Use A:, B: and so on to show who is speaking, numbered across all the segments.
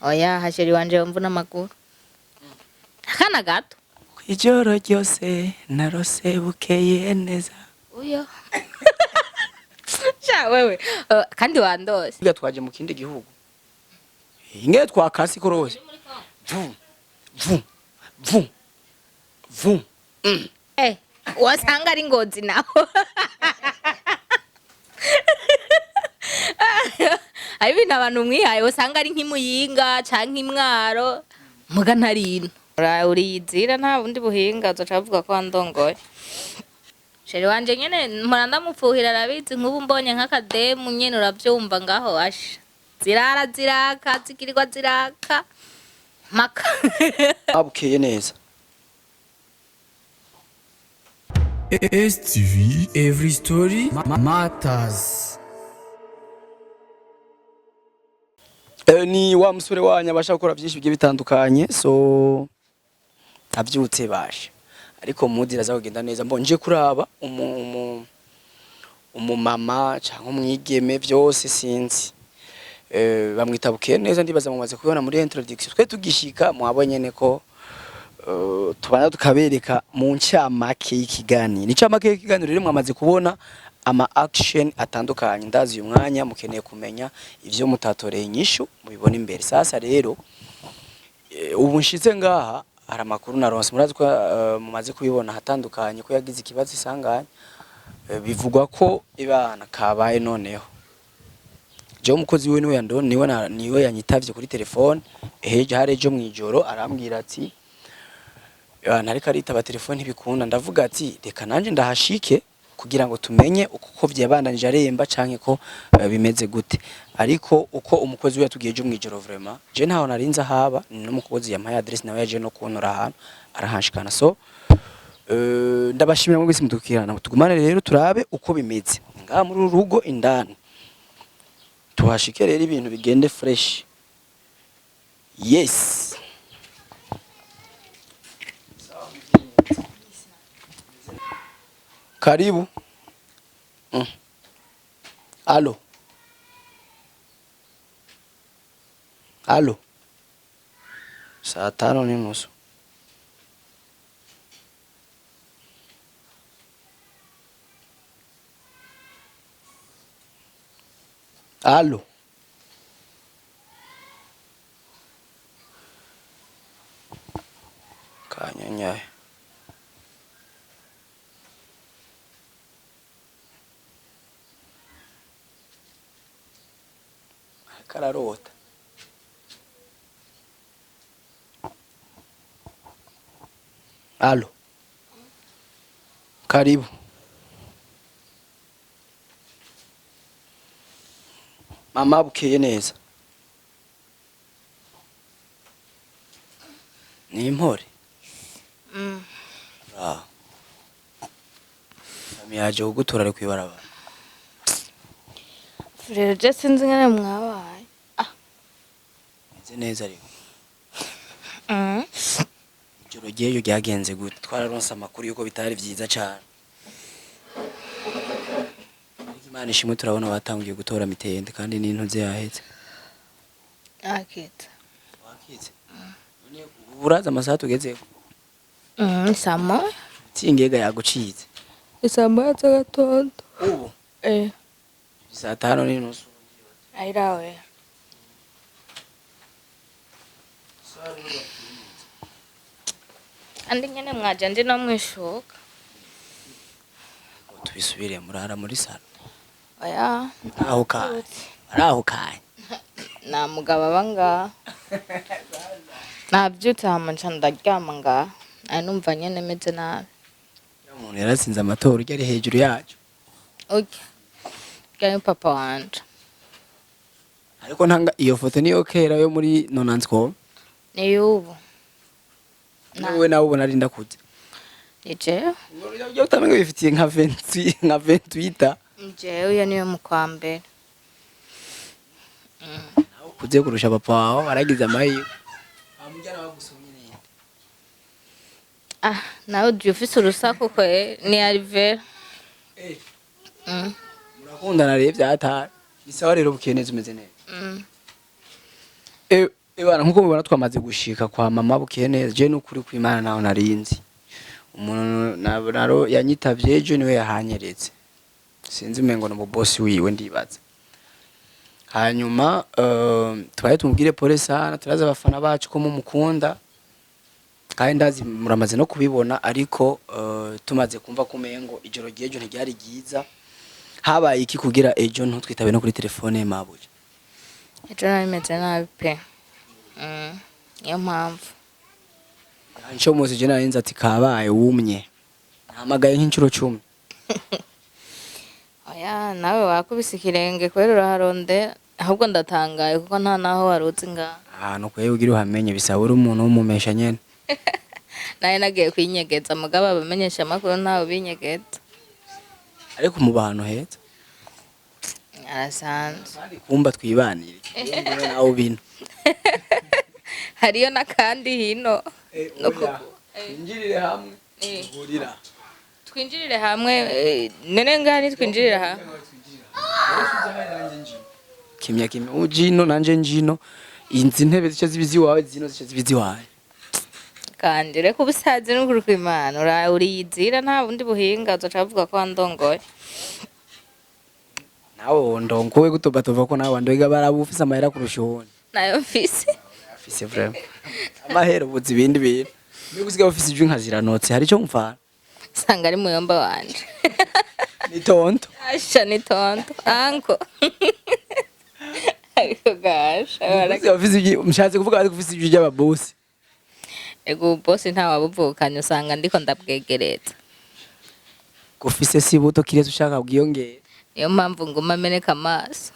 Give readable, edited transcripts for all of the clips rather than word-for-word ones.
A: oya hasheri wanje mvuna makuru kana gato
B: Kwijoro ryose narose bukeye neza.
A: uyo cha wewe kandi wandose
B: Biga twaje mu kindi gihugu. Inge twakasi korose. Vu. Vu. Vu. Vu.
A: wasanga ari ngozi naho ari ibintu abantu mwihaye wasanga ari nk'imuyinga canke imwaro muga ntarino uriyizira nta bundi buhinga uzoca bavuga ko wandongoye sheri wanje nyene mpora ndamupfuhira arabizi nk'ubu mbonye nk'akademu nyene uravyumva ngaho asha zirara ziraka zikirirwa ziraka maka
B: Abukeye neza.
C: STV, every story matters.
B: Ni wa musore wanya basha gukora byinshi bigiye bitandukanye so avyutse bashe. Ariko mudira za kugenda neza mbonje kuraba umumama cyangwa umwigeme byose sinzi. Bamwita BUKEYENEZA ndibaza mumaze kubona muri introduction twe tugishika mwabonye ne ko tubana tukabereka mu ncamake y'ikiganiro. Ni ncamake y'ikiganiro rero mwamaze kubona ama action atandukanye ndazi uyu mwanya mukeneye kumenya ivyo mutatoreye inyishu mubibona imbere. Sasa rero ubu nshize ngaha hari amakuru naronse murazi ko mumaze kubibona hatandukanye ko yagize ikibazo Isanganya bivugwa ko ibana kabaye noneho je umukozi we niwe yanyitavye kuri telefone harejo mwijoro arambwira ati ntariko aritaba telefone ntibikunda ndavuga ati reka nanje ndahashike kugira ngo tumenye uko vyabandanije aremba canke ko bimeze gute ariko uko umukozi we yatugiye je mwijoro vraiment je ntaho narinza haba n'umukozi yampaye address nawe yaje no kuntora ahantu arahanshikana so ndabashimira mu bisi mutukirana tugumane rero turabe uko bimeze ngaha muri urugo indani tuhashike rero ibintu bigende fresh. Yes. Karibu. Alo. Alo. Saa 5:30. Alo. Kanyanyaye. Kararota. Alo. Karibu. Mama BUKEYENEZA. Ni impore. Yaje kugutora ari kwibaraba.
A: rero je sinzi ngene mwabaye
B: Meze neza ariko. Ijoro ryeyo ryagenze gute twararonse amakuru yuko bitari vyiza cyane. Imana ishimwe turabona batangiye gutora mitende kandi n'intuze yahetse.
A: akita
B: Wakitse. Uraza amasaha tugezeko.
A: Sama
B: Tsingega yagucize.
A: isamba y'agatondo
B: Ubu saa 5:30.
A: ayirawe andi nyene mwaje ndi no mwishuka
B: Tubisubire murara muri salo.
A: oya
B: Aho kaye. Araho kaye.
A: na mugabo abanga nabyutse hamanca ndaryama nga ari numva nyene meze nabi
B: Umuntu yarasinze amatora uri hejuru yacu.
A: okay gari papa wanje
B: Ariko ntanga iyo foto niyo kera yo muri 90
A: ni yubu
B: nawe nawe ubona ari ndakuze.
A: nije
B: Yo utamenye bifitiye nka 28
A: njewe iyo niyo mukwambere
B: kuze kurusha papa wawe aragize amayi. Amujyana bagusomye neza.
A: nawe uje ufise urusaku kwe ni Alivera
B: Murakundana rero byatara. Isawa rero BUKEYENEZA umeze neza. Ebana nkuko mubona twamaze gushika kwa mama Bukeyeneza je n'ukuri kw'Imana naho narinzi umuntu naro yanyitavye ejo niwe yahanyeretse sinzi umengo no boss wiwe ndibaza hanyuma twaye tumubwire pole sana turaza abafana bacu ko mumukunda kandi ndazi muramaze no kubibona ariko tumaze kumva kumengo ijoro ryejo ntiryari ryiza habaye iki kugira ejo ntutwitabe no kuri telefone mabuje
A: ejo narimeze nabi pe niyo mpamvu
B: Ancho muzi je narinze ati kabaye wumye ntamagaye nk'incuro 10
A: oya nawe wakubise ikirenge kwera uraharonde ahubwo ndatangaye kuko nta naho waruzi nga
B: no kweye ugira uhamenye bisabura umuntu w'umumesha nyene
A: naye nagiye kwinyegeza mugaba abamenyesha makuru ntawe binyegeza
B: ariko mu bantu heza
A: arasanzwe
B: kumba twibanire nawo bino
A: hariyo nakandi hino
B: twinjirire hamwe burira
A: twinjirire hamwe nene ngani twinjirire hamwe
B: kimya ujino nanje njino inzi ntebe zice zibizi wawe zino zice zibizi wawe
A: kandi reka ubusazi n'ukuri kw'Imana uriyizira nta bundi buhinga uzoca bavuga ko wandongoye
B: nawe ndongowe gutobatova ko nawe wandoga barabufise amahera kurusha uwundi
A: nayo mfise
B: afise vraiment amahera ubuzi ibindi bintu niba usigaye ufise ijwi nkaziranotse hari ico mfana
A: sanga ari muyomba wanje
B: ni tonto
A: asha ni tonto anko ariko gasha
B: ufise ijwi mshatse kuvuga ari ufise ijwi ry'ababosi
A: ego boss nta wabuvukanye usanga ndiko ndabwegereza
B: gufise si buto kiretse ushaka bwiyongera
A: niyo mpamvu nguma ameneka amaso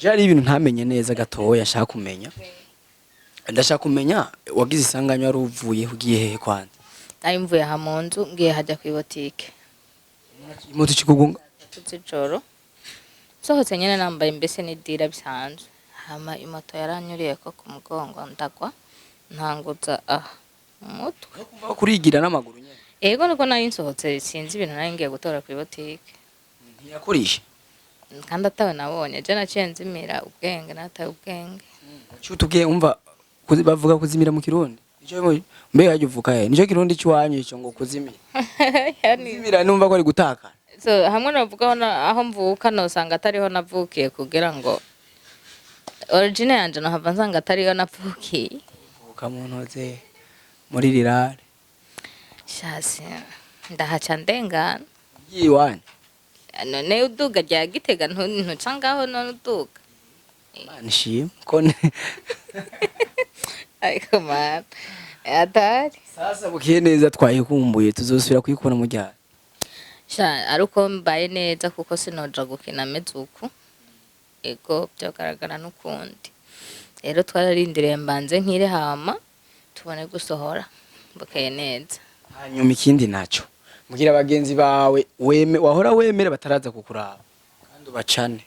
B: jari ibintu ntamenye neza gatoya ashaka kumenya ndashaka kumenya wagize isanganya wari uvuye ugiye hehe kwanza
A: nari mvuye aha mu nzu ngiye hajya ku botike
B: imoto ikikugunga
A: tuzijoro sohotse nyene nambaye mbese n'idira bisanzwe hama imoto yaranyuriye ko ku mugongo ndagwa ntanguza umutwe
B: kumva kurigira n'amaguru nyene
A: ego niko nari nsohotse sinzi ibintu nari ngiye gutora ku botike
B: ntiyakorisha
A: kandi atawe nabonye je naciye nzimira ubwenge nataye ubwenge
B: cyutubwiye umva bavuga kuzimira mu kirundi nico mbe yaje uvuka he nico kirundi cywanyu ico ngo kuzimira kuzimira numva ko ari gutaka
A: so hamwe navuga aho mvuka no sanga atariho navukiye kugira ngo origine yanje no hava nsanga atariho navukiye
B: uvuka mu ntoze muri rirare
A: shasi ndahaca ndengana
B: yiwanyu
A: none uduga rya Gitega ntuca ngaho none uduga
B: nishimye kone
A: ariko man atari
B: sasa Bukeyeneza twayikumbuye tuzosubira kuyikora mu ryari
A: sha aruko mbaye neza kuko sinoja gukina mezuku ego byogaragara n'ukundi rero twararindiriye mbanze nkire hama tubone gusohora Bukeyeneza
B: hanyuma ikindi naco mugira abagenzi bawe wahora wemera bataraza kukuraba kandi ubacane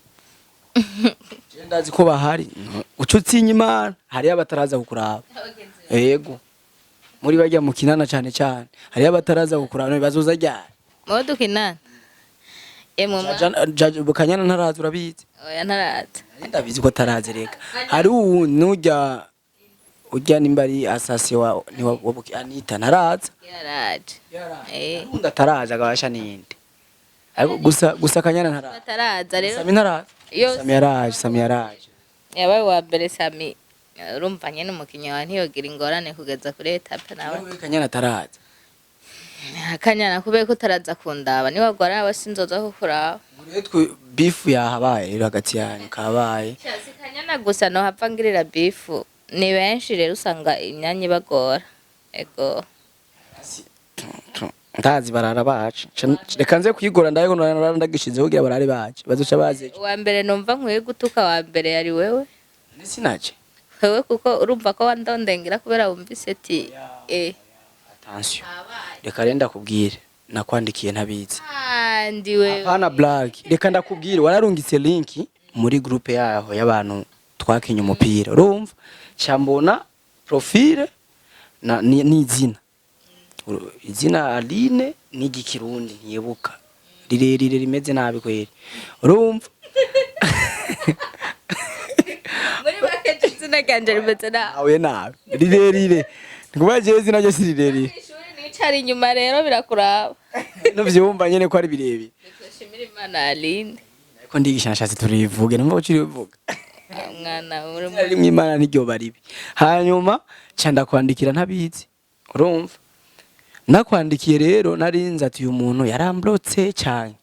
B: je ndazi ko bahari ucutinya Imana hari abataraza kukuraba yego muri bajya mu kinana cyane cyane hari abataraza kukuraba bazoza ryari
A: modukinana
B: Bukanyana ntaraza urabizi
A: oya ntaraza
B: ndabizi ko ataraze reka hari nujya ujya nimbari asasi wa Anita ntaraza
A: yaraje
B: ndataraza agabasha ninde ariko gusa Kanyana ntaraza
A: ataraza rero
B: Sami ntaraza Sami yaraje
A: yabaye wa mbere Sami urumva nyene umukinnyi wa ntiyogira ingorane kugeza kuri etape nawe
B: Kanyana ataraza
A: Kanyana kubera ko utaraza kundaba niba gwara abasinzoza ko kuraba
B: uretwe beef yahabaye rero hagati yanyu kabaye
A: cyase Kanyana gusa no hapfa ngirira beef ni benshi rero usanga imyanya bagora ego
B: ndazi barara bacu reka nze kwigora ndaye ko ndagishize kugira barare bacu bazoca baze
A: wa mbere numva nkwiye gutuka wa mbere yari wewe
B: sinaje
A: wewe kuko urumva ko wandondengera kubera wumvise ati
B: attention reka renda kubwire nakwandikiye ntabizi
A: andi wewe
B: hapana black reka ndakubwire wararungitse link muri groupe yaho y'abantu twakinye umupira urumva cyambona profile na izina Aline n'igikirundi ntiyebuka rirerire rimeze nabi kweri urumva
A: muri bakete izina izina ryanje rimeze nabi
B: awe nawe rirerire nguma je izina ryo sirirerire
A: ishuri nicara inyuma rero birakuraba
B: nuvyumva nyene ko ari birebire
A: twashimira Imana yalinde
B: ariko ndigisha nashatse turivuge numva ukiri bivuga
A: mwana
B: ari mw'Imana niryo baribi hanyuma ca ndakwandikira ntabizi urumva nakwandikiye rero narinze ati uyu muntu yaramblotse cyane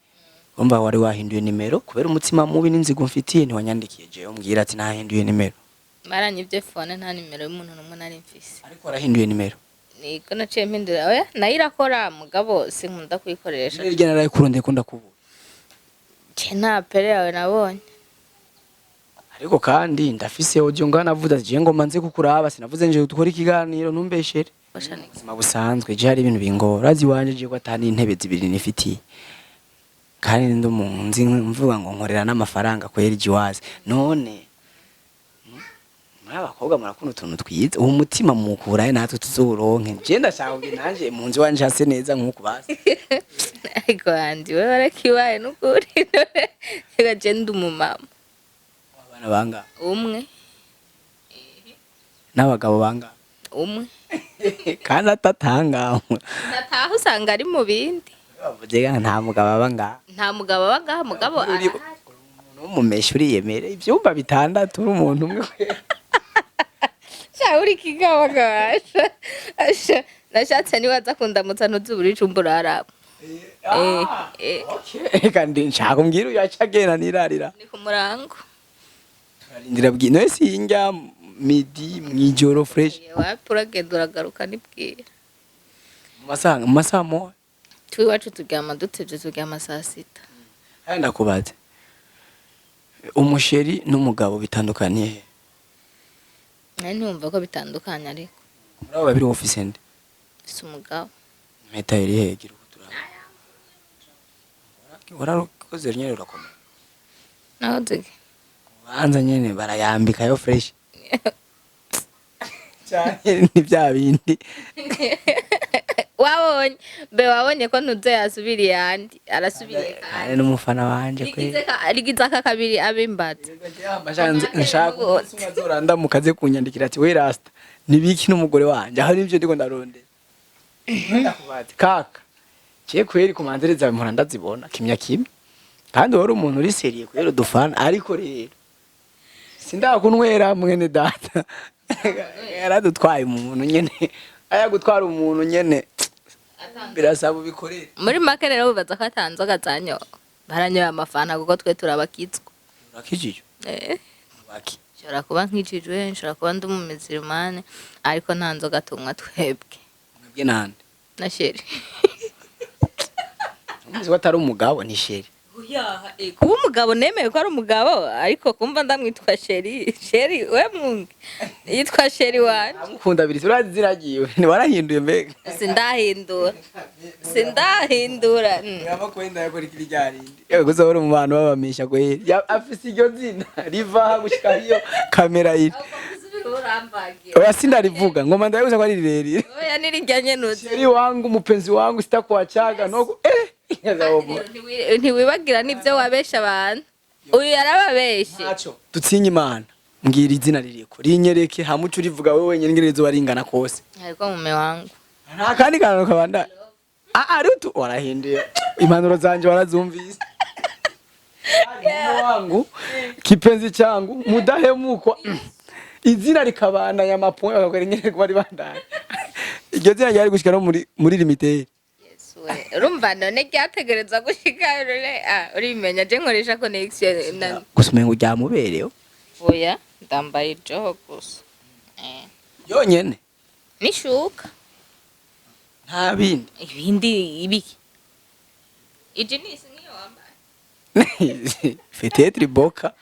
B: umva wari wahinduye nimero kubera umutima mubi n'inzigo mfitiye ntiwanyandikiye je umbwira ati nahinduye nimero
A: maranyivye phone nta nimero y'umuntu numwe nari mfise
B: ariko warahinduye nimero
A: niko naciye mpindura oya nayo irakora mugabo sinkunda kuyikoresha
B: rero naraye kurondeye ko ndakubura
A: je nta pere yawe nabonye
B: ariko kandi ndafise audio ngana navuze je ngo manze kukuraba sinavuze nje dukora ikiganiro ntumbeshere ubuzima busanzwe je hari ibintu bingora azi wanje je ko atani intebe zibiri nifitiye kandi ndo munzi mvuga ngo nkorera n'amafaranga kwera ijiwazi none muri abakobwa murakunda utuntu twiza uwo mutima mukuraye natwe tuzoronke je ndashaka ngo nanje munzi wanje hase neza nkuko basi
A: ariko andi we barakibaye n'ukuri reka je ndi umumama
B: abana banga
A: umwe
B: n'abagabo banga
A: umwe
B: kandi atatanga
A: nataha usanga ari mu bindi
B: bavugega nta mugabo abanga
A: nta mugabo abagaha mugabo arahari
B: umuntu w'umumesha uriyemere ivyumba bitandatu uri umuntu umwe
A: sha uri kigabagabasha asha nashatse niba azakundamutsa ntuzubura icumba uraraba
B: kandi nshaka umbwira uyu acagenda nirarira
A: ni ku murango
B: turarindira bwino ese injya midi mwijoro fresh
A: wapi uragenda uragaruka nibwira
B: mu masaha mo
A: twiwacu turyama dutevye turyama saa sita
B: aya ndakubaze umusheri n'umugabo bitandukaniye he
A: nari ntumva ko bitandukanye ariko
B: muri abo babiri office nde
A: si umugabo
B: meta iri hegira kuturaba warakoze nyene urakomeye
A: naho zige
B: banza nyene barayambika yo fresh cyane ni bya bindi
A: wabonye wabonye ko ntuze yasubiriye yandi arasubiriye
B: kandi n'umufana wanje kwe
A: rigize aka kabiri abimbatse
B: nshaka uzoranda mukaze kunyandikira ati we rasta nibiki n'umugore wanje aho nivyo ndiko ndarondera ndakubati kaka je kweri kumanzere zawe mpora ndazibona kimya kimwe kandi wari umuntu uri seriye kwero dufana ariko rero sindakunwera mwene data yaradutwaye umuntu nyene aya gutwara umuntu nyene birasaba ubikorera
A: muri make rero bibaza ko atanzoga zanyo baranyoye amafana kuko twe turabakitswa
B: urakijije baki
A: nshobora kuba nkijijwe nshobora kuba ndi umumizirumane ariko nta nzoga tunywa twebwe
B: mwebwe nande
A: na sheri
B: uzi ko atari umugabo ni sheri
A: kuba umugabo nemeye ko ari umugabo ariko kumva ndamwitwa sheri sheri we mungi yitwa sheri wanje
B: amukunda biri urazi ziragiwe ni warahinduye mbega
A: sindahindura
B: yaba kwenda yakora ikiri ryarindi yewe kuzahora mu bantu babamisha kwe afise iryo zina riva gushika iyo kamera iri oya sindarivuga ngoma ndayibuza ko ari rirerire
A: oya nirijyanye nuzi
B: sheri wangu mupenzi wangu sitakuachaga noko
A: ntiwibagira n'ibyo wabesha abantu uyu yarababeshe
B: ntacyo dutsinye imana mbwira izina ririko rinyereke hamuco urivuga wewe wenyine ngene rizoba ringana kose
A: ariko mume wangu
B: nta kandi kantu kabanda ari utu warahinduye impanuro zanje warazumvise mume wangu kipenzi changu mudahemukwa izina rikabana ya mapoint bakakwera ngene kuba ribandana iryo zina ryari gushika no muri limite
A: urumva none ryategereza gushika urimenya je nkoresha connection
B: gusa umengo ryamubereyo
A: oya ndambaye ijoho gusa
B: yonyene
A: nishuka
B: nta bindi
A: ibiki ijinisi niyo wambaye
B: peut-être boka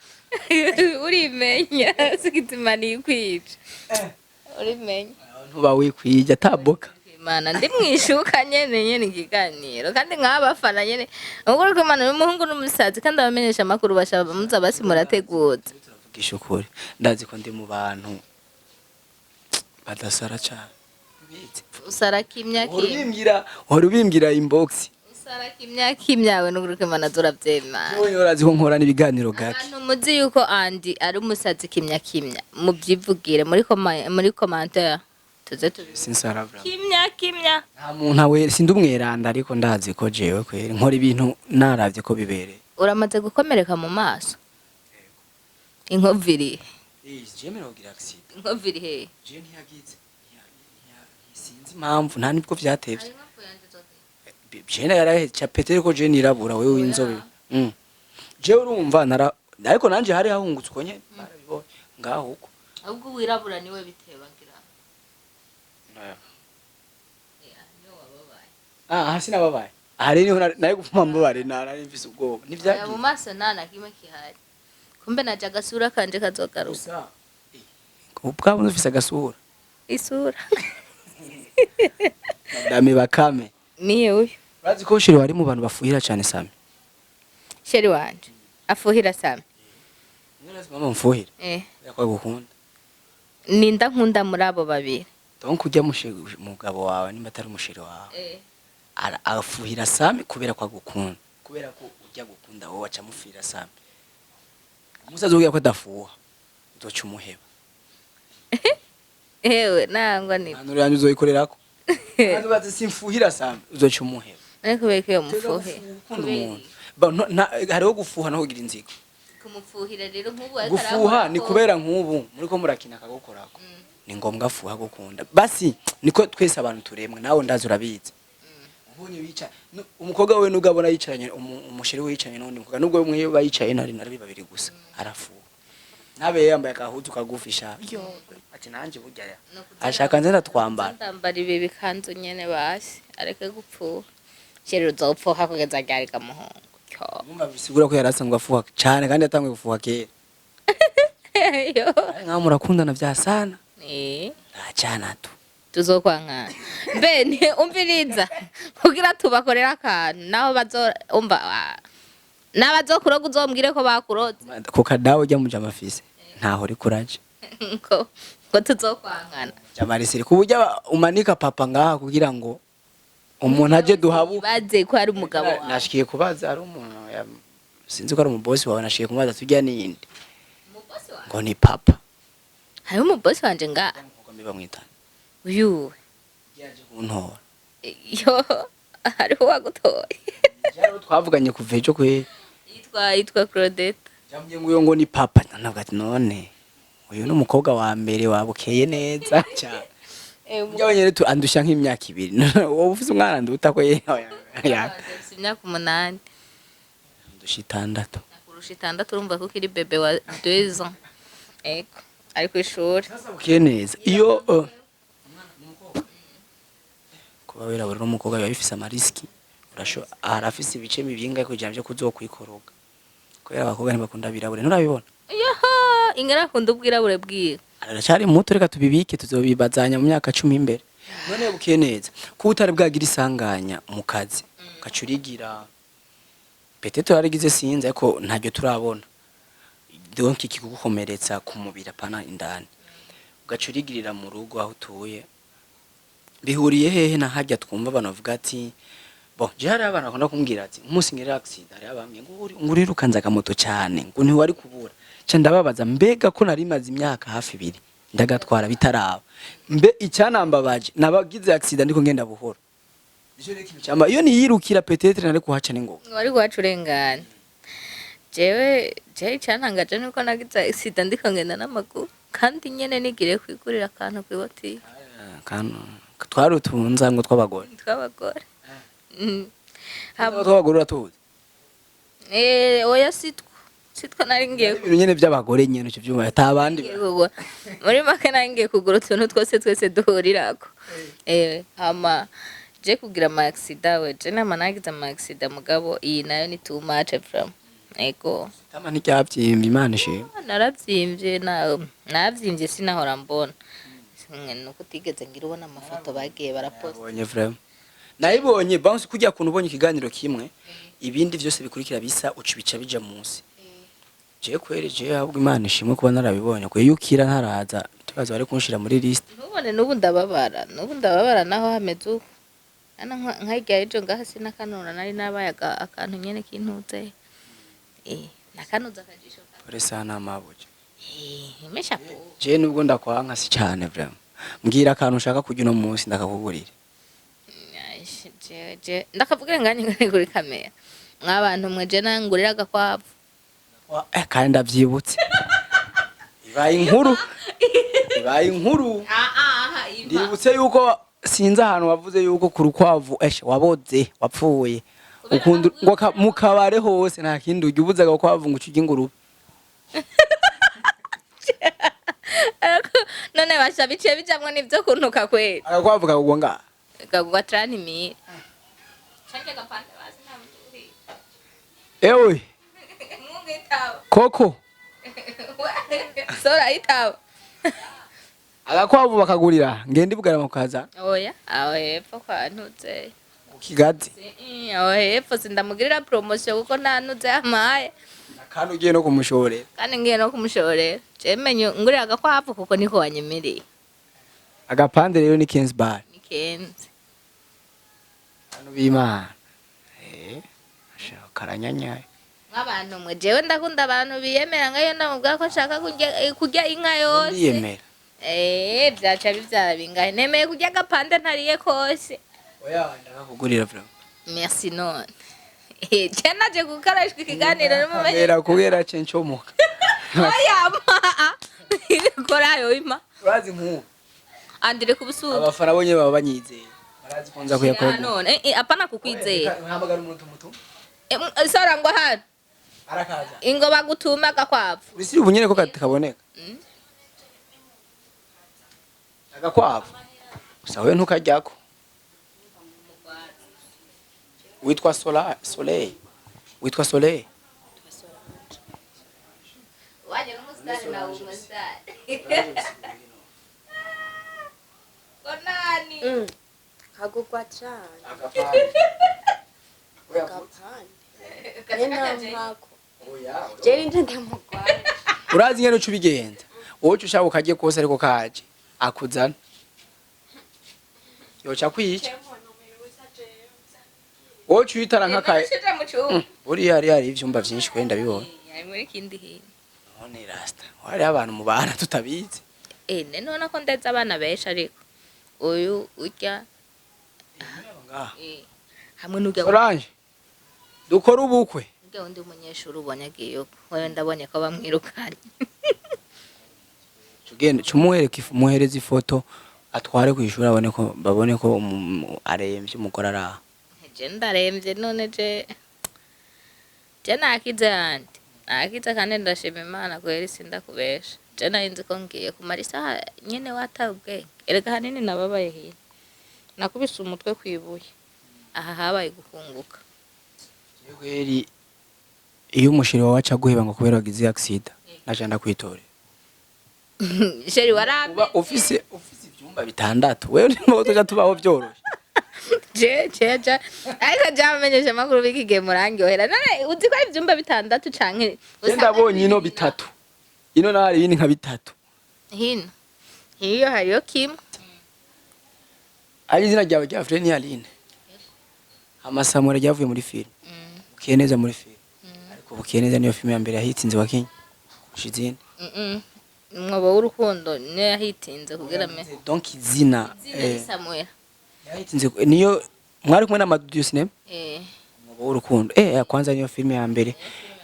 A: urimenya sikitima nikwica urimenya
B: ntuba wikwija taboka
A: Imana ndi mwishuka nyene ikiganiro kandi nk'abafana nyene ubwo ko Imana n'umuhungu n'umusazi kandi abamenyesha makuru bashaba muza basi murateguza
B: turavugisha ukuri ndazi ko ndi mu bantu badasara cyane
A: usara kimya
B: ubimbwira inbox
A: Sara kimya we nuguruke mana turavyema.
B: Wowe urazi ko nkora ibiganiro gake.
A: Abantu muzi yuko Andi ari umusazi kimya muvyivugire muri commentaire tuze tubi.
B: Sinsara bra.
A: Kimya.
B: Nta muntu we sindumweranda ariko ndazi ko jewe kweri nkora ibintu naravye ko bibereye.
A: Uramaze gukomereka mu maso. Inkoviri.
B: Je merogira accident.
A: Inkoviri he.
B: Je ntiyagize. Sinzi impamvu nta nibwo vyatevye. Jena yarahecha Petero ko je nirabura wewe winzobe. Je urumva ariko nanje hari hahungutse uko nye barabibonye ngaho uko.
A: Ahubwo wirabura niwe biteba ngira.
B: Hasi nababaye. Hari niho naye gupfuma mbabare nari mfise ubwoba. Nivyagiye.
A: Mu maso nana kimwe kihari. Kumbe naje agasura kanje kazogaruka.
B: Ubwabo ufise agasura.
A: Isura.
B: Madame Bakame.
A: Niye uyu.
B: Bazi ko shiri wari mu bantu bafuhira cyane Sami.
A: Sheri wanje. Afuhira Sami.
B: None mama mfuhira. Yakwa gukunda.
A: Ninda nkunda muri abo babiri.
B: Donc kujya mugabo wawe nimba atari umushiri wawe. Afuhira Sami kubera kwa gukunda. Kubera ko ujya gukunda wowe aca mufira Sami. Musazo ugiye ko dafuha. Uzoca umuheba.
A: Ewe nangwa ni.
B: Hano ryanyu uzoyikorerako. Hano bazi simfuhira Sami uzoca umuheba.
A: Ariko beke umufuhe.
B: Hariho gufuha no kugira inzigo.
A: Kumufuhira rero nk'ubu
B: gufuha ni kubera nk'ubu muriko murakina akagukorako. Ni ngombwa fuha gukunda. Basi niko twese abantu turemwe nawe ndazi urabizi. Ubonye bica umukobwa we nugabona yicaranye umushiri we yicaranye n'undi mukobwa nubwo umwe bayicaye nari babiri gusa arafuha. Nabe yambaye akahuzu kagufisha. Yo ati nanje burya ya. Ashaka nze ndatwambara.
A: Ndambara ibi bikanzu nyene basi areke gupfuha. Sheri uzopfuha kugeza ryari kamuhungu.
B: Mumba bisigura ko yarasangwa afuha cyane kandi yatangwe gufuha kera.
A: Yo.
B: Nka murakundana vya sana. Cyana tu.
A: Tuzokwankana. Bene umviriza kugira tubakorera akantu naho umva nabazokuroga uzombwire ko bakuroze.
B: Ku kadawo jya muja mafise. Ntaho uri kuraje.
A: Ko tuzokwankana.
B: Jamarisiri kubujya umanika papa ngaha kugira ngo umuntu aje duhabu
A: baze ko ari umugabo wawe.
B: Nashikiye kubaza ari umuntu sinzi ko ari umubosi wawe nashikiye kubaza tujya ninde.
A: Umubosi wawe.
B: Ngo ni papa.
A: Hari umubosi wanje nga.
B: Ngo mbiba mwitana.
A: Uyu.
B: Yaje kuntora.
A: Yo hariho wagutoye.
B: Yaro twavuganye kuva ejo kwe.
A: Yitwa Claudette.
B: Jamye ngo ni papa ntabwo ati none. Uyu ni umukobwa wa mbere wabukeye neza cyane. Mujya nyere tu andusha nk'imyaka 2. Wowe ufite umwana nduta ko yaka.
A: Imyaka 8.
B: Ndusha 6.
A: Kurusha 6 urumva ko kiri bebe wa 2 ans. Eko ari ku ishuri.
B: Sasa BUKEYENEZA iyo kuba wera buri umukobwa yabifise amariski urasho arafise ibice bibinga ko jamje kuzokwikoroga. Kubera abakobwa ntibakunda birabure nturabibona.
A: Yaha ingara kunda ubwirabure bwira.
B: Aracari muto reka tubibike tuzobibazanya mu myaka 10 imbere. None BUKEYENEZA ko utari bwagira isanganya mu kazi gacurigira peteto yarigize sinze ariko ntajyo turabona. Donc ikigukomeretsa ku mubiri apana indani. Ugacurigirira mu rugo aho utuye. Bihuriye hehe na hajya twumva abantu bavuga ati bo je hari abana bakunda kumbwira ati umunsi ngira accident hari abamye ngo urirukanza akamoto cyane ngo ntiwari kubura. Cyo ndababaza mbega ko nari maze imyaka hafi 2 ndagatwara bitaraba. Mbe icyanambabaje nabagize accident ndiko ngenda buhoro. Ijo reki cyamba iyo niyirukira petetre nari kuhaca ningo.
A: Wari kuhaca urengana. Jewe cyantangaje nuko nagize accident ndiko ngenda n'amaguru kandi nyene nigire kwigurira akantu kwiboti.
B: Kantu twarutunza ngo twabagore. Twabagore ratuze.
A: Oya sitwa nari ngiye
B: nyene by'abagore nyene cyo byuma atabandi.
A: Muri make nari ngiye kugura utuntu twese duhurirako. Hama je kugira ama accident we je nama nagize ama accident mugabo iyi nayo ni too much from. Ego.
B: Tama nticyabyimbye Imana ishimwe.
A: Naravyimbye navyimbye sinahora mbona. Nuko tigeze ngira ubona amafoto bagiye baraposta.
B: Nabonye vraiment. Nayibonye bounce kujya kuntu ubonye ikiganiro kimwe ibindi byose bikurikira bisa ucibica bija munsi. Je kwereje ahubwo Imana ishimwe kuba narabibonye ko yukira ntaraza tubaza bari kunshira muri list.
A: Nubone nubu ndababara naho hameze uko. ana nkajya ejo ngaha sinakanura nari nabaye akantu nyene kintuze nakanuza akajisho
B: pore sana mabuje
A: imesha po
B: je nubwo ndakwanka si cyane vraiment mbwira akantu ushaka kujya no munsi ndakakugurira
A: je ndakavuga nganye ngari kuri kamera mwabantu mwe je nangurira agakwavu
B: kandi ndavyibutse ibaye inkuru ndibutse yuko sinza ahantu wavuze yuko ku rukwavu waboze wapfuye ukunda ngo mukabare hose nta kindi ujya ubuza agakwavu ngo ucuge ingurube
A: none basha biciye bijamwe nivyo kuntuka kweli
B: agakwavu kagugwa nga
A: kagugwa 30,000 chanje gapande basi namuri
B: ewe koko
A: sora itawa
B: agakwavu bakagurira ngende ibugara mukaza
A: oya aho hepfo kwantuze
B: ukigazi
A: aho hepfo sindamugirira promotion kuko ntanuze amaye
B: kandi ugiye no kumushorera
A: kandi ngiye no kumushorera cemenye ngurira agakwavu kuko niko wanyemereye
B: agapande rero ni 15 bar
A: ni 15
B: hano bimana karanyanyaye
A: nk'abantu mwe jewe ndakunda abantu biyemera ngayo namubwira ko nshaka kurya inka yose
B: biyemera
A: byaca bivyara bingahe nemeye kurya agapande ntariye kose
B: oya ndakakugurira vraiment
A: merci none je naje gukarashwa ikiganiro n'umumenyi
B: kubera cencomoka
A: oya ma korayo ima
B: urazi nk'ubu
A: andire kubusuka
B: abafana bonye baba banyizeye barazi konza kuyakora
A: none apana kukwizeye
B: ntabagara umuntu muto
A: sora ngo hano
B: arakaza
A: ingo bagutuma agakwavu
B: urisi ubunyene ko kaboneka agakwavu gusa we ntukajyako witwa Soleil
A: waje n'umusitari na umusitari konani
D: kagugwa cyane
B: agapande
D: nena mpako jeri ndamugwana
B: urazi ngene ucubigenza wowe ushaka ukaje kose ariko kaje akuzana yoca kwica wowe uyitara nkakaye uri hari ivyumba vyinshi kwenda bibona
A: muri kindi hintu
B: none rasta wari abantu mu bana tutabizi
A: none ko ndetse abana benshi ariko uyu urya hamwe n'urya
B: Orange dukora ubukwe
A: urya undi umunyeshuri ubonye agiye wewe ndabonye ko bamwirukanye
B: tugende muhereza ifoto atware kwishura babone ko aremvye umugore araha
A: je ndaremvye none je nakize andi nakize kandi ndashima Imana kweri sindakubesha je narinzi ko ngiye kumara isaha nyene watabwe erega hanini nababaye hino nakubise umutwe kwibuye aha habaye gukunguka
B: kweri iyo umushiri wawe aca guheba ngo kubera wagize accident naje ndakwitore
A: sheri warabe
B: uba ufise ivyumba bitandatu wewe ndimo tuja tubaho byoroshe
A: je ariko jamenyesha amakuru bikige murangyohera none uzi ko ivyumba bitandatu canke
B: ndabonye ino bitatu ino nari ibindi nka bitatu
A: hino hiyo hariyo kimwe
B: ari izina ryawe rya Freni Aline amasamura ryavuye muri film Bukeyeneza muri film ariko Bukeyeneza niyo film ya mbere yahitinze wakinye kushizine
A: umwobo w'urukundo niyo yahitinze kugira me
B: donc izina
A: Samuel
B: yahitinze niyo mwari kumwe na Madudio Cinema umwobo w'urukundo kwanza niyo film ya mbere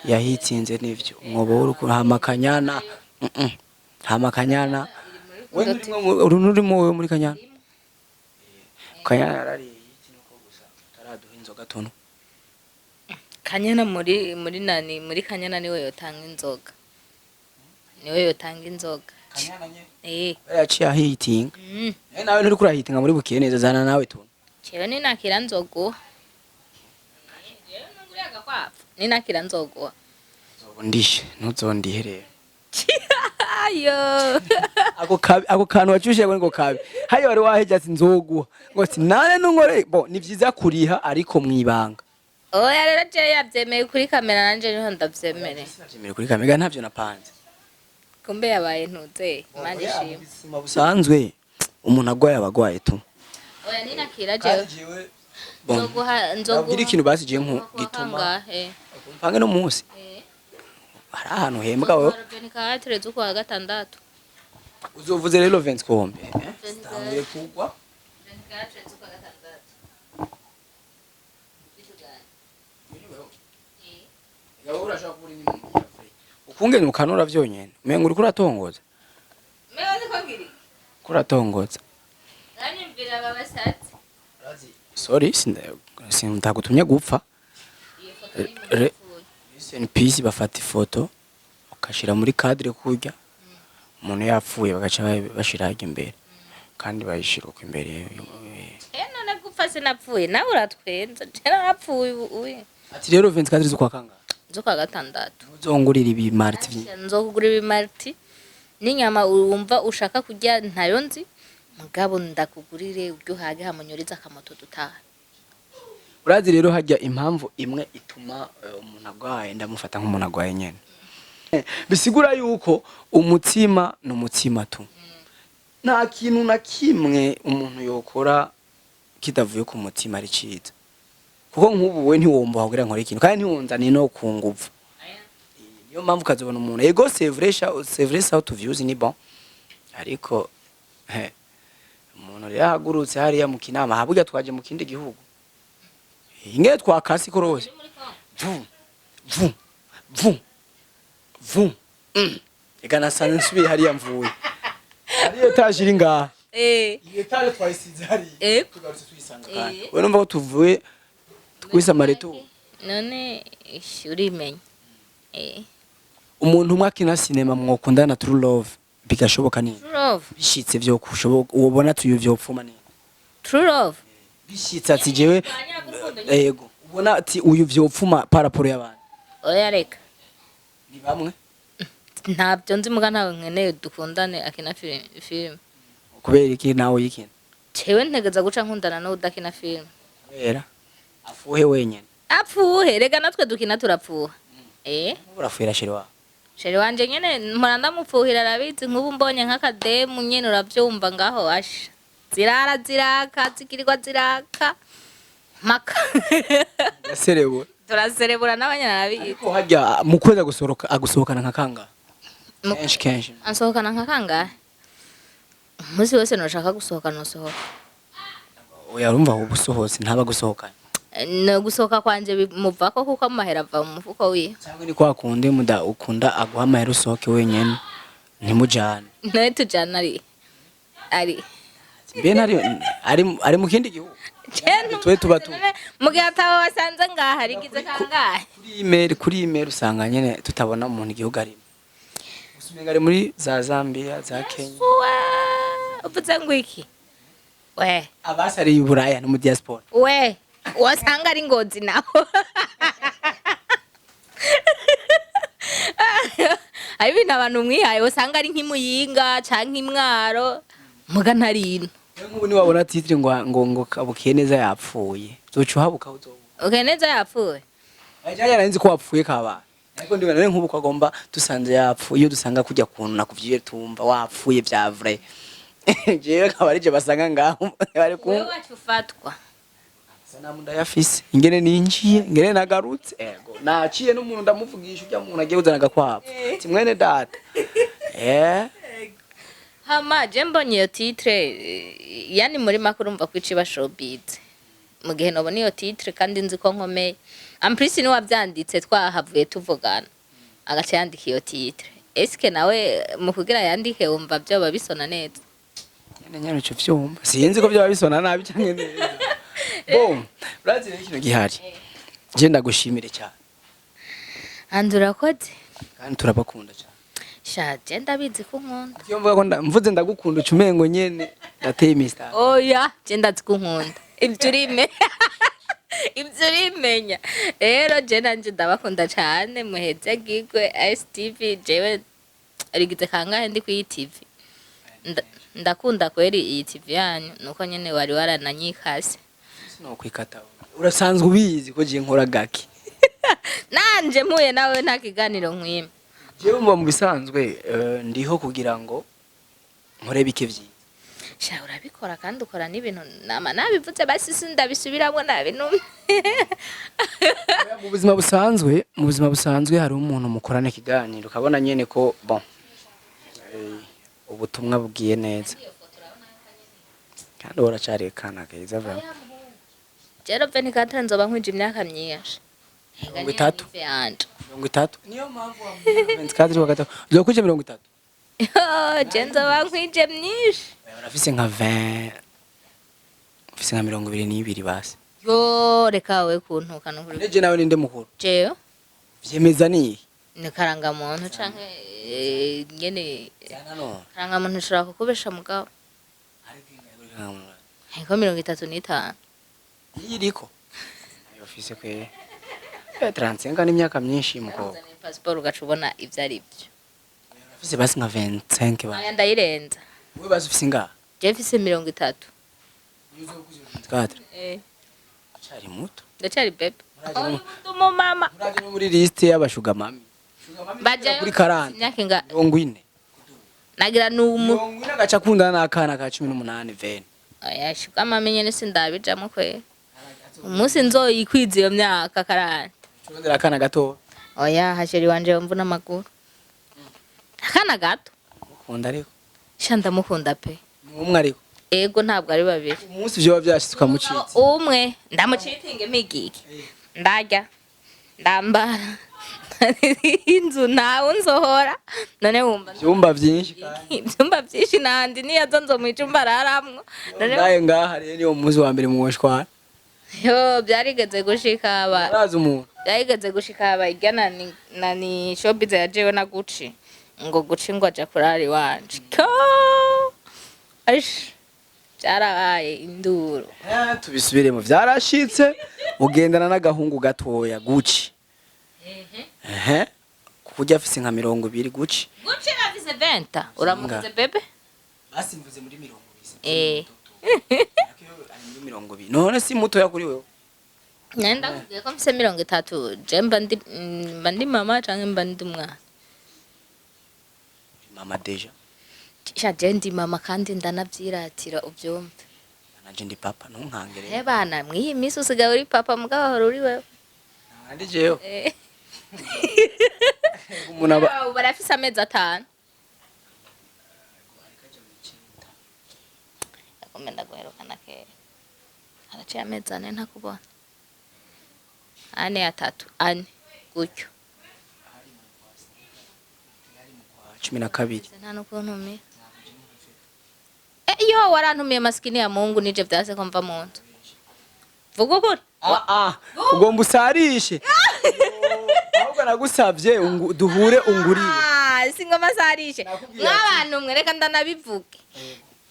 B: yahitinze nivyo umwobo w'urukundo hamakanyana hamakanyana urunurimo muri kanyana kanyana yarari yikinuko gusa taraduha inzoga tono
A: kanyana muri nani muri kanyana niwe yotanga inzoga
B: kanyana nye yaciye ahitinga nawe nturi kurahitinga muri Bukeyeneza zana nawe tono
A: cewe ni nakira nzogo yewe nguri agakwafu ni nakira nzogo
B: ndishe ntuzondiherera
A: ayo
B: ako kantu wacushiye ngo kabi hayo wari waheje ati nzoguha ngo ati nane nungore ni vyiza kuriha ariko mwibanga
A: oya rero je yavyemeye kuri kamera nanje niho ndavyemere
B: navyemeye kuri kamera ntavyo napanze
A: kumbe yabaye ntuze Imana ishimwe
B: busanzwe umuntu agwaye abagwaye tu
A: oya ni nakira jewe
B: nzoguha ikintu basije nko gituma mpange no munsi hari ahantu hembwa wewe
A: tureze kwa gatandatu
B: uzovuze rero 20 kombe tangiye kugwa ukungene ukanura vyonyene umenga uri kuratongoza kuratongoza
A: nanyumvira babashatse
B: sorry sindagutumye gupfa peace bafata ifoto ukashira muri cadre kurya umuntu yapfuye bagaca bashira imbere kandi bayishiruka imbere
A: none gupfa sinapfuye nawe uratwenza jera napfuye uye
B: ati rero 24 z'ukwa kanga
A: z'ukwa gatandatu
B: uzongurira ibi marti
A: nzokugura ibi marti n'inyama urumva ushaka kurya ntayo nzi mugabo ndakugurire uryo hage hamunyuriza akamoto dutaha
B: urazi rero hajya impamvu imwe ituma umuntu agwaye ndamufata nk'umuntu agwaye nyene bisigura yuko umutima n'umutima tu nta kintu na kimwe umuntu yokora kitavuye ku mutima ari ciza kuko nk'ubu we ntiwomba kugira nkore ikintu kandi ntiwonzane no kunguvu niyo mpamvu kazobona umuntu ego c'est vrai ça to views ni bon ariko umuntu rero ahagurutse hariya mu kinama haburya twaje mu kindi gihugu inge twakasi korose vu ega nasanze nsubiye hariya mvuye hariya etaje iri ngaha iyo etaje twayisize hariya tugarutse tuyisanga kandi we numva ko tuvuye twisa mareto
A: none urimenya
B: umuntu umwe akina sinema mwokundana true love bigashoboka nini bishitse vyo kushoboka ubona tuyuvyo pfuma nini
A: true love
B: bishitse ati jewe yego ubona ati uyu vyo pfuma paraporo y'abandi
A: oya reka
B: ni bamwe
A: ntabyo nzi muga ntawe nkeneye dukundane akina film
B: kubera iki nawe yikina
A: cewe ntegeza guca nkundana no udakina film
B: kubera afuhe wenyene
A: apfuhe rega natwe dukina turapfuha
B: urafuhira sheri
A: wanje nyene mpora ndamupfuhira arabizi nk'ubu mbonye nk'akademu nyene uravyumva ngaho asha zirara ziraka zikirirwa ziraka maka turaserebura n'abanyana arabizi
B: ariko hajya mu kweza agusohokana nka kanga kenshi
A: ansohokana nka kanga muzi wese noshaka gusohokana usohoka
B: oya urumva ubusohotse ntaba gusohokana
A: no gusohoka kwanje muvako kuko amahera ava mu mufuko wiwe
B: cyangwa ni kwa kundi muda ukunda aguha amahera usohoke wenyene ntimujana
A: nawe tujana ari
B: ben ari mu kindi gihugu twe tuba tu
A: mu gihe atawe wasanze ngaha rigize kangahe
B: kuri email usanga nyene tutabona umuntu igihugu ari usumenga ari muri za Zambia za Kenya
A: uvuze ngo iki we
B: abasari y'Uburaya no mu diaspora
A: we wasanga ari Ngozi naho ari bintu abantu mwihaye wasanga ari nk'imuyinga canke imwaro muga ntarino
B: nk'ubu ni wabona titre ngo Bukeyeneza yapfuye zoca uhabuka uzoba
A: Bukeyeneza yapfuye
B: ajya yaranzi ko wapfuye kaba ariko ndibona nk'ubu ko agomba dusanze yapfuye iyo dusanga kujya kuntu nakuvyiye tumva wapfuye vya vrai jewe kabarije basanga ngaho bari ku
A: wewe wacufatwa
B: sanamu ndayafise ingene ninjiye ingene nagarutse ego naciye n'umuntu ndamuvugisha ujya umuntu agiye uzanaga kwabo ati mwene data
A: hama je mbonye iyo titre yani muri makuru mva kwiciba showbiz mu gihe nobona iyo titre kandi nzi ko nkomeye amprisi ni wavyanditse twahavuye tuvugana agace yandika iyo titre eske nawe mu kugira yandike wumva byo babisona neza
B: nyene cyo vyumva sinzi ko byo babisona nabi cyane neza bon urazi rero kino gihari je ndagushimire cyane
A: andura koze
B: kandi turabakunda cyane
A: sha je ndabizi ko nkunda
B: iyo mvuga ko mvuze ndagukunda ucumengo nyene dateye mistake
A: oya je ndazi ko nkunda ibyo urimenya rero je nanje ndabakunda cyane muheze gigwe STV jewe rigize kangahe ndi ku TV ndakunda kweri iyi TV yanyu nuko nyene wari warananyikase
B: no kwikata urasanzwe ubizi ko je nkora gaki
A: nanje muye nawe nta kiganiro nkwime
B: jewe mba mu bisanzwe ndiho kugira ngo nkore bike vyi
A: sha urabikora kandi ukora n'ibintu nama nabivuze basi sindabisubiramwo nabinumye.
B: mu buzima busanzwe hari umuntu mukorana ikiganiro ukabona nyene ko bon ubutumwa bugiye neza kandi uracari kana keza va
A: Jero veni katanzo bankwije imyaka myinshi
B: 30
A: yanje
B: 30 niyo mpamvu wa 24 wakata uzokuje 30
A: jenzo bankwije myinshi
B: urafise nka 20 ufise nka 22 basi
A: yo reka we kuntuka no kuri
B: neje nawe ninde mukuru
A: jeyo
B: vyemeza ni
A: ni karanga muntu canke nyene karanga muntu ushobora kukubesha mugabo ariko 35
B: yiriko ufise kwe 35 n'imyaka myinshi mukobwa
A: passport ugacubona ivyo ari byo
B: ufise basi nka 25 ba
A: aya ndayirenza
B: we basi ufise nga
A: je mfise 30
B: 4 Chari muto.
A: ndacari bebe mu mama
B: Uraje no muri liste y'abashuga mami.
A: baje
B: Kuri 40.
A: Myaka inga
B: 40.
A: nagira numu
B: 40 agaca kundana n'akana ka 18 vene.
A: oya shuga mama nyene sindabijamo kwe umunsi nzoyikwiza iyo myaka karani
B: Turondera akana gato.
A: oya hasheri wanje mvuna amaguru akana gato
B: Ukunda ariko.
A: sha ndamukunda pe
B: Umwe ariko.
A: ego ntabwo ari babiri
B: Umunsi vyo byashitse ukamucitse.
A: umwe ndamucitinge migiki ndarya ndambara inzu nawe nzohora none wumva
B: Vyumba vyinshi kandi.
A: ibyumba byinshi nandi niyo nzo mu icumba araramwo none
B: Ndaye ngaha rero niyo muzi wa mbere mu woshwana.
A: yo byarigeze gushika aba
B: Arazi umuntu.
A: byarigeze gushika aba igana ni showbiz ya jewe na Gucci ngo Gucci ngo aja kurari wanje ko aish byarabaye induru
B: Tubisubiremo vyarashitse ugendana n'agahungu gatoya Gucci. Kujya afise nka 20 Gucci.
A: Gucci afise 20 uramukize bebe
B: Basi mvuze muri 20. Muri 20. None si muto yakuri wewe.
A: nenda kugiye ko mfise 30 je mba ndi mama canke mba ndi umwana
B: Mama deja.
A: sha je ndi mama kandi ndanavyiratira uvyumve
B: Nanje ndi papa ntunkangere.
A: bana mwiyi misi usigaye uri papa mugabo hora uri wewe
B: Nandi jeyo. Umuntu aba
A: barafise amezi 5 akomenda guherukana ke haraciye amezi 4 ntakubona 4 gutyo
B: 12.
A: nta nukuntu mi yo warantumiye maskini ya Mungu nije vyase ko mva mu nzu vuga ukuri
B: ugomba usarishe ahubwo nagusavye duhure ungurire
A: singoma sarishe nk'abantu mwe reka ndanabivuge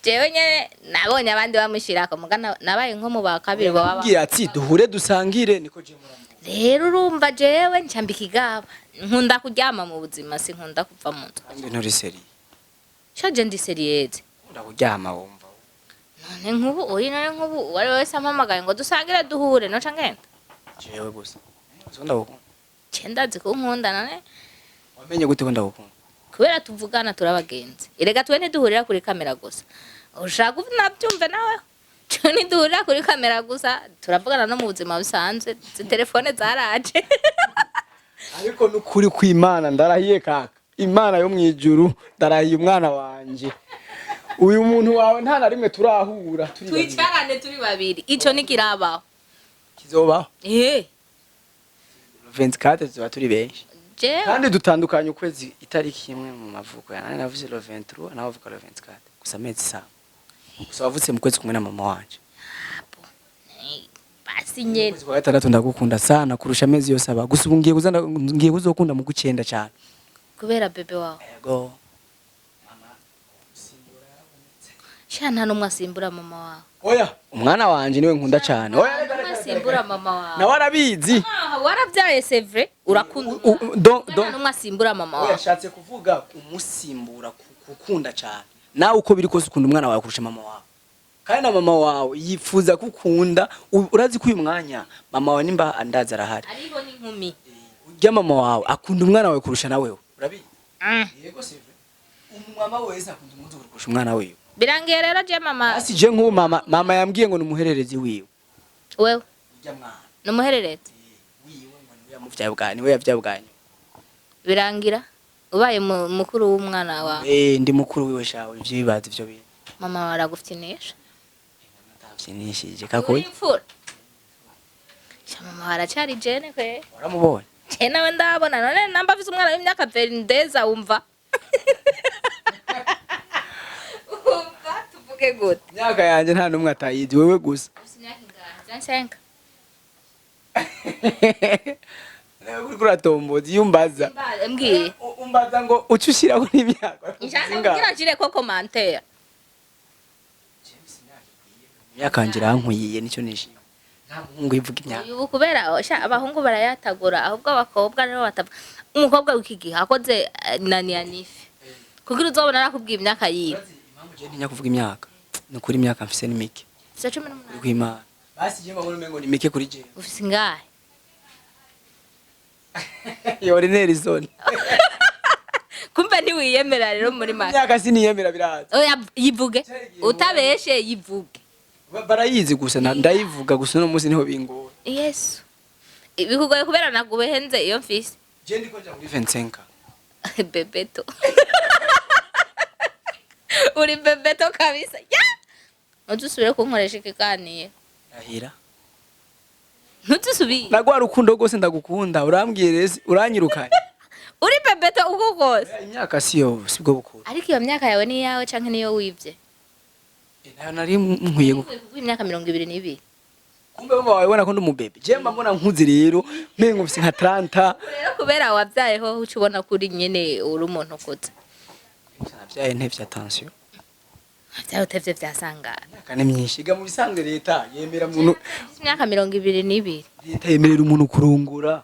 A: jewe nyene nabonye abandi bamushirako mugana nabaye nko mu ba kabiri baba
B: ngiye ati duhure dusangire niko je muramu
A: rero urumva jewe ncambika igaba nkunda kuryama mu buzima sinkunda kuva mu nzu
B: kandi nturi seri
A: shaje ndi seriyeze
B: ndakuryama wumva
A: none nk'ubu uri none nk'ubu wari wese ampamagaye ngo dusangire duhure noca ngenda
B: jewe gusa ndagukunda
A: cendazi ko nkunda none
B: wamenye gute ko ndagukunda
A: kubera tuvugana turabagenzi erega twe ntiduhurira kuri kamera gusa ushaka nabyumve nawe cyo ntiduhurira kuri kamera gusa turavugana no mu buzima busanzwe telefone zaraje
B: ariko nukuri kw'Imana ndarahiye kaka Imana yo mwijuru ndarahiye umwana wanje uyu muntu wawe nta na rimwe turahura
A: twicarane turi babiri ico nikirabaho
B: kizobaho 24 tuba turi benshi
A: jewe
B: kandi dutandukanye ukwezi itariki imwe mu mavuko yana navuze le 23 nawe uvuga le 24 gusa amezi sawa gusa wavutse mu kwezi kumwe na mama wanje
A: basi nyene
B: kwezi kwa gatandatu ndagukunda sana kurusha amezi yose aba gusa ubu ngiye kuzokunda mu gucenda cyane
A: kubera bebe wawe
B: yego
A: shana numwe asimbura mama wawe
B: oya umwana wanje niwe nkunda cyane oya
A: asimbura mama wawe
B: nawe arabizi
A: warabyaye c'est vrai urakunda numwe asimbura mama wawe
B: yashatse kuvuga umusimbura kukunda cyane nawe uko biri kose ukunda umwana wawe kurusha mama wawe kandi na mama wawe yifuza kukunda urazi ko uyu mwanya mama wawe nimba andaza arahari
A: ariho n'inkumi
B: ujya mama wawe akunda umwana wawe kurusha nawe urabizi yego c'est vrai umama wese akunda umwana kurusha umwana wewe
A: birangiye rero je mama
B: Asi je nk'ubu mama yambwiye ngo numuhererezi wiwe.
A: wewe
B: Ujya mwana.
A: numuherereze
B: Wiwe ngo niwe yamuvyaye bwanyu, we yavyaye bwanyu.
A: birangira ubaye mukuru w'umwana wawe
B: Ndi mukuru wiwe shawe ivyo bibaza ivyo bintu.
A: mama baragufitinisha
B: Natavyinishyije kakoye.
A: imfura mama haracari jene kwe
B: Waramubonye?
A: je nawe ndabona none namba afise umwana w'imyaka 22 wumva umva tuvuge gute
B: Myaka yanje nta numwe atayizi wewe gusa.
A: Zansenka
B: Nawe kuri kuratomboza iyo umbaza.
A: mbwiye
B: Umbaza ngo ucushiraho n'imyaka.
A: nshaka kugira njire ko commentaire
B: Imyaka yanje rankwiye nico nishimye. Nta muhungu yivuga imyaka.
A: ubu kubera abahungu barayatagura ahubwo abakobwa rero batavuga umukobwa w'ikigihe akoze nani yanifi kugira uzobona arakubwiye imyaka yiwe
B: Impamvu je ntinya kuvuga imyaka. Ni kuri imyaka mfise ni mike.
A: 18
B: Kuri Imana. Basi je mbona umengo ni mike kuri je.
A: ufise ngahe
B: Yori Nelson.
A: kumbe ntiwiyemera rero muri make
B: Imyaka siniyemera biraza.
A: oya yivuge utabeshe yivuge
B: Barayizi gusa ndayivuga gusa no munsi niho bingora.
A: yesu bikugoye kubera nagubehenze iyo mfise
B: Je ndiko nja muri 25.
A: bebeto uri bebeto kabisa ya ntuzusubire kunkoresha ikiganiro
B: Rahira.
A: ntuzusubire
B: Nagwa rukundo gose ndagukunda urambwireze uranyirukanye.
A: uri bebeto uko gose
B: Imyaka siyo sibwo bukuru.
A: ariko iyo myaka yawe ni yawe canke niyo wivye
B: Nayo nari nkwiye
A: kuko imyaka 22
B: kumbe mama wawe ubona ko ndi umubebe. Je mbona nkuzi rero mengo mfise nka 30.
A: rero kubera wavyayeho uca ubona kuri nyene uri umuntu ukuze
B: Navyaye ntevye attention.
A: vyawe utevye vyasangana
B: Imyaka ni myinshi ga mu bisanzwe leta yemera muntu
A: imyaka 22
B: leta yemerera umuntu kurungura.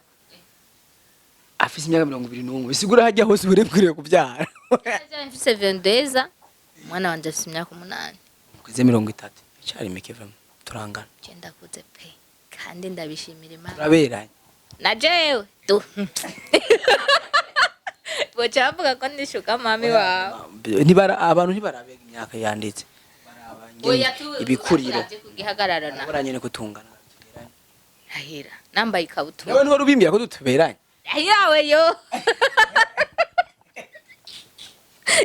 B: Afise imyaka 21 bisigura hajya hose urebwiriye kuvyara.
A: mfise 22 umwana wanje afise imyaka 8
B: Kwize 30. Cyari mike vamo turangana.
A: genda kuze pe kandi ndabishimira Imana
B: Turaberanye.
A: na jewe tu bocavuga ko ndishuka mami wawe
B: Nibara abantu ntibarabega imyaka yanditse. Baraba ibikuriro.
A: kugihagarara na
B: Baranye ne kutungana.
A: rahira nambaye ikabutura
B: Nawe ntuhora ubimbira ko dutuberanye.
A: yawe yo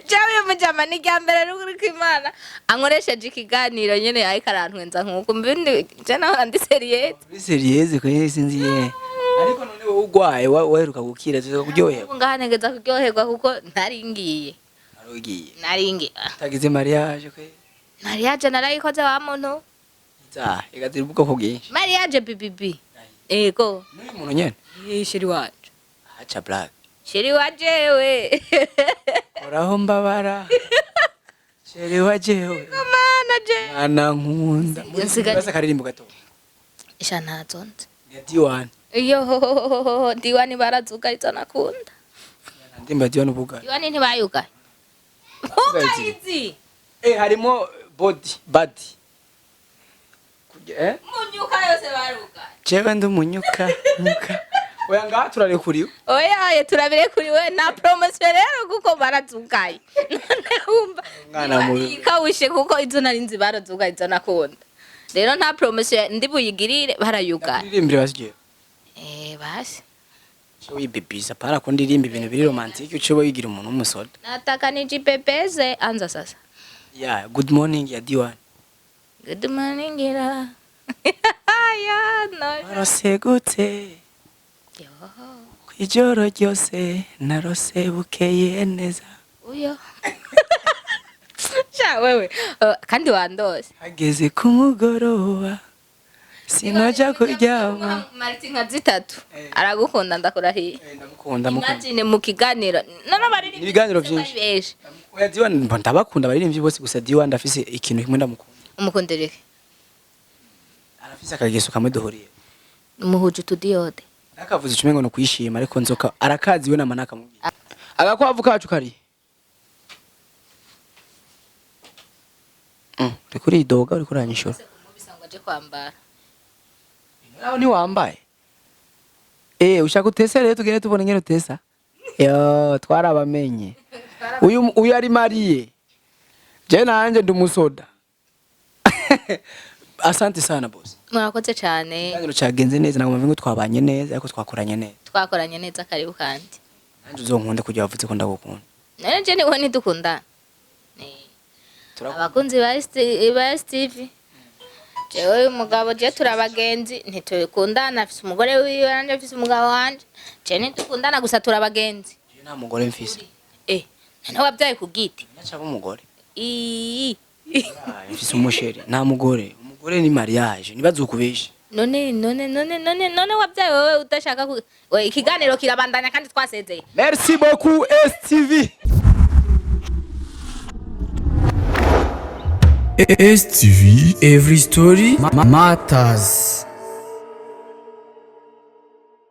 A: jawe mujama ni ryambere ruri kwimana ankoresheje ikiganiro nyene ariko arantwenza nkuko mbindi je naho ndi serious
B: Uri serieze ko sinzi ye. Ariko none wowe ugwaye waheruka gukira tuza kuryoherwa.
A: ubu ngahanegeza kuryoherwa kuko naringiye
B: Narugiye. Tagize mariage ko.
A: mariage narayikoze wa muntu
B: Za igazira ubwoko bwinshi.
A: mariage bibibi ego
B: N'uyu muntu nyene.
A: shiri wanje
B: Acha black.
A: shiri wajewe
B: Oraho mbabara. Sheri wajewe.
A: mana je
B: Ana nkunda.
A: Nsigaye-
B: Basa karirimbo gato.
A: isha ntazonze
B: Ya Diwan.
A: iyo diwani barazuga izo nakunda
B: Ndimba Diwan ubuga.
A: diwani ntibayugaye ukayizi
B: Harimo body.
A: munyuka yose barugaye
B: Jewe ndumunyuka. Oya ngaha turarekuriwe.
A: oya turabire kuri we na promotion rero kuko barazugaye none wumva
B: Umwana mubi.
A: ikawushe kuko izo narinzi barazugaye izo nakunda rero nta promotion ndi buyigirire barayugaye
B: Ndirimbire basigiye.
A: basi
B: Cyo wibibisa para ko ndirimba ibintu biri romantique uco wigira umuntu w'umusoda.
A: nataka nijipepeze anza sasa
B: Yeah, good morning ya Diwan.
A: good morning gira ya no
B: Narose gute
A: yo
B: kwijoro ryose narose bukeye neza.
A: uyo cha wewe kandi wandose
B: Hageze ku mugoroba sinoja kuryama.
A: Martin nka zitatu aragukunda ndakurahiye
B: Ndamukunda
A: imagine mu kiganiro none bari
B: ibiganiro byinshi. Oya Diwan ndabakunda baririmbyi bose gusa Diwan ndafise ikintu kimwe ndamukunda.
A: umukundereke
B: Arafise akageso kamwe duhuriye.
A: umuhuje tudiyode
B: Nakavuze icumengo no kwishima ariko nzoka arakazi we namanaka mubwira. Agakwavu kacu kari. Uri kuri idoga uri kuranyishura.
A: kumubisanga aje kwambara
B: Nawe ni wambaye. Ushaka utese rero tugende tubone ngene utesa. Yo twarabamenye. Uyu ari Marie. Je nanje ndi umusoda. Asante sana boss.
A: murakoze cyane
B: Ikiganiro cyagenze neza nagomba ngo twabanye neza ariko twakoranye neza.
A: twakoranye neza karibu kandi
B: Nanje uzonkunde kujya wavuze ko ndagukunda.
A: none je niwe ntidukunda abakunzi ba Steve jewe umugabo je turabagenzi ntitukundana afise umugore wiwe nanje afise umugabo wanje je ntitukundana gusa turabagenzi
B: Je nta mugore mfise.
A: none wabyaye ku giti
B: Nacaba umugore.
A: Ah,
B: Mfise umusheri nta mugore. Umugore ni mariage nibazukubesha.
A: none wabyaye wewe udashaka we ikiganiro kirabandanya kandi twasezeye
B: Merci beaucoup STV.
C: STV, every story matters.